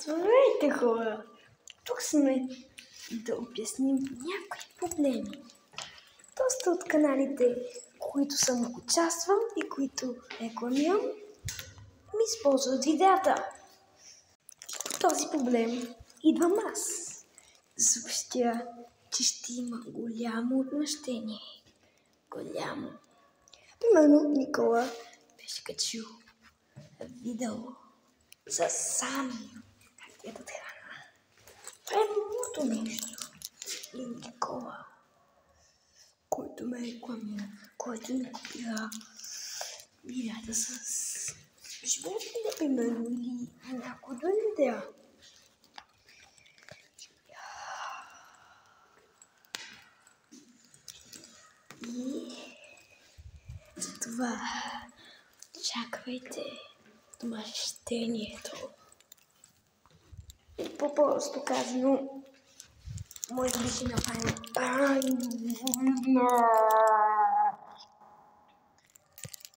Здравейте, хора! Тук сме да обясним някои проблеми. Доста от каналите, които съм участвал и които рекламирам, ми използват видеята. Този проблем идвам аз. Съобщя, че ще има голямо отмъщение. Голямо. Примерно Никола беше качил видео за Сами. Ето трябва. Това е моето нещо. И Никола, който ме рекламира, който ми купира видеята с животни, например, или някои други видеа. И затова очаквайте отмъщението. По-просто казано, може би ще направим